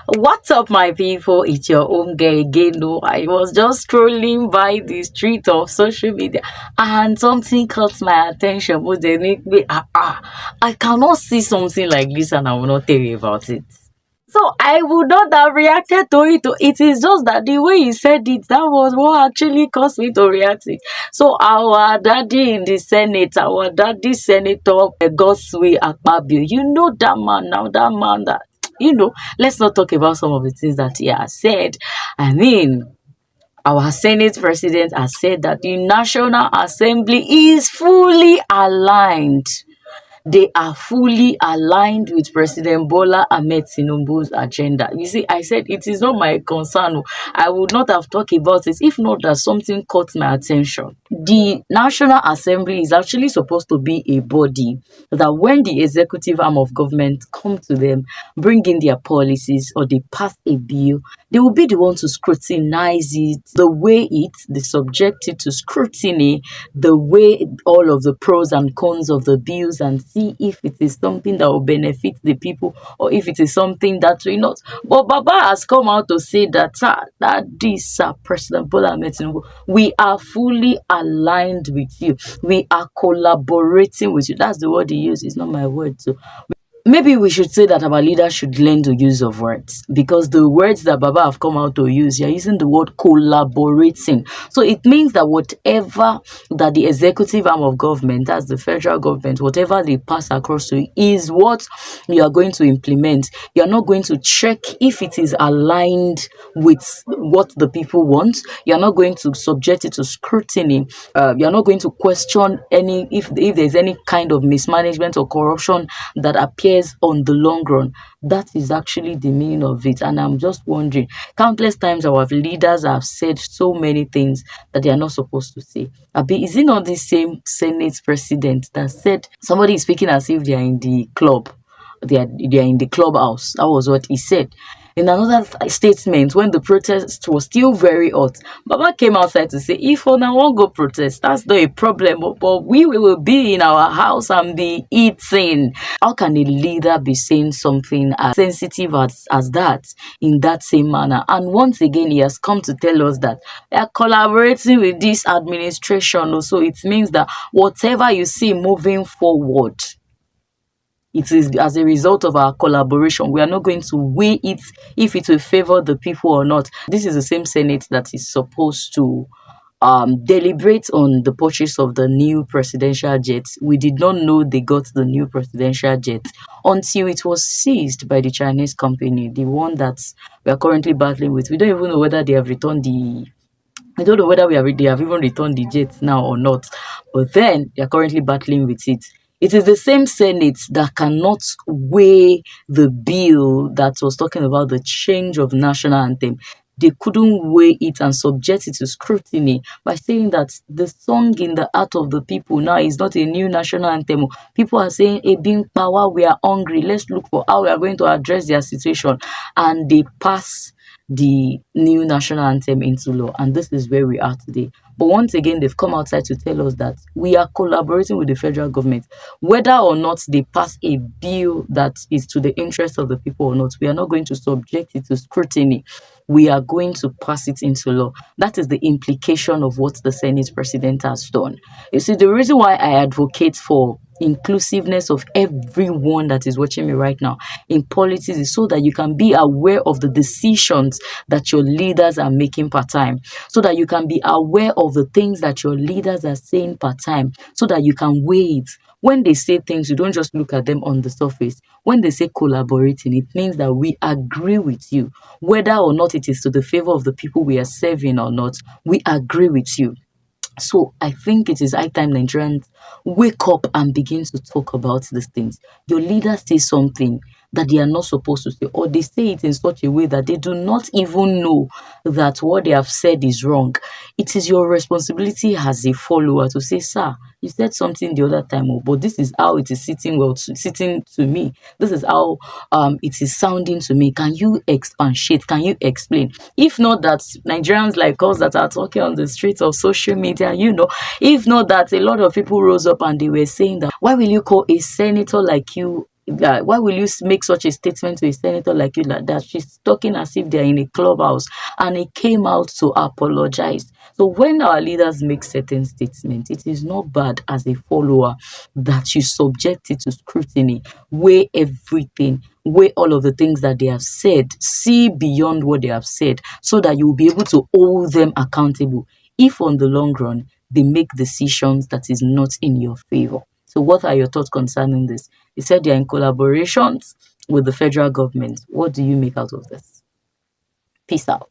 What's up, my people? It's your own girl again. No, I was just scrolling by the street of social media and something caught my attention. But they make me, I cannot see something like this and I will not tell you about it. So I would not have reacted to it. It is just that the way he said it, that was what actually caused me to react it. So our daddy in the Senate, our daddy Senator Godswill Akpabio, you know that man now, that man that let's not talk about some of the things that he has said. I mean, our Senate president has said that the National Assembly is fully aligned. They are fully aligned with President Bola Ahmed Tinubu's agenda. You see, I said it is not my concern. I would not have talked about it if not that something caught my attention. The National Assembly is actually supposed to be a body that when the executive arm of government come to them, bring in their policies or they pass a bill, they will be the one to scrutinize it, the way they subject it to scrutiny, the way all of the pros and cons of the bills and see if it is something that will benefit the people or if it is something that will not. But Baba has come out to say that this President Bola Ahmed Tinubu, we are fully aligned with you. We are collaborating with you. That's the word he used. It's not my word. So maybe we should say that our leaders should learn the use of words, because the words that Baba have come out to use, you're using the word collaborating. So it means that whatever that the executive arm of government, that's the federal government, whatever they pass across to you is what you are going to implement. You're not going to check if it is aligned with what the people want. You're not going to subject it to scrutiny. You're not going to question any if there's any kind of mismanagement or corruption that appears on the long run. That is actually the meaning of it. And I'm just wondering, countless times our leaders have said so many things that they are not supposed to say. Abi, is it not the same Senate president that said somebody is speaking as if they are in the club? They are in the clubhouse. That was what he said. In another statement, when the protest was still very hot, Baba came outside to say, if Ona won't go protest, that's not a problem, but we will be in our house and be eating. How can a leader be saying something as sensitive as that in that same manner? And once again, he has come to tell us that they are collaborating with this administration. So it means that whatever you see moving forward, it is as a result of our collaboration. We are not going to weigh it if it will favor the people or not. This is the same Senate that is supposed to deliberate on the purchase of the new presidential jet. We did not know they got the new presidential jet until it was seized by the Chinese company, the one that we are currently battling with. We don't even know whether they have returned the I don't know whether they have even returned the jet now or not, but then they are currently battling with it. It is the same Senate that cannot weigh the bill that was talking about the change of national anthem. They couldn't weigh it and subject it to scrutiny by saying that the song in the heart of the people now is not a new national anthem. People are saying, "A being power, we are hungry. Let's look for how we are going to address their situation," and they pass the new national anthem into law. And this is where we are today. But once again, they've come outside to tell us that we are collaborating with the federal government. Whether or not they pass a bill that is to the interest of the people or not, we are not going to subject it to scrutiny. We are going to pass it into law. That is the implication of what the Senate president has done. You see, the reason why I advocate for inclusiveness of everyone that is watching me right now in politics is so that you can be aware of the decisions that your leaders are making part time, so that you can be aware of the things that your leaders are saying part time, so that you can weigh it. When they say things, you don't just look at them on the surface. When they say collaborating, it means that we agree with you. Whether or not it is to the favor of the people we are serving or not, we agree with you. So I think it is high time Nigerians wake up and begin to talk about these things. Your leaders say something that they are not supposed to say, or they say it in such a way that they do not even know that what they have said is wrong. It is your responsibility as a follower to say, "Sir, you said something the other time, but this is how it is sitting to me. This is how it is sounding to me. Can you expatiate? Can you explain?" If not that Nigerians like us that are talking on the streets of social media, if not that a lot of people rose up and they were saying that, why will you call a senator like you why will you make such a statement to a senator like you like that? She's talking as if they're in a clubhouse, and he came out to apologize. So when our leaders make certain statements, it is not bad as a follower that you subject it to scrutiny, weigh everything, weigh all of the things that they have said, see beyond what they have said, so that you will be able to hold them accountable if on the long run they make decisions that is not in your favor. So what are your thoughts concerning this? You said they're in collaborations with the federal government. What do you make out of this? Peace out.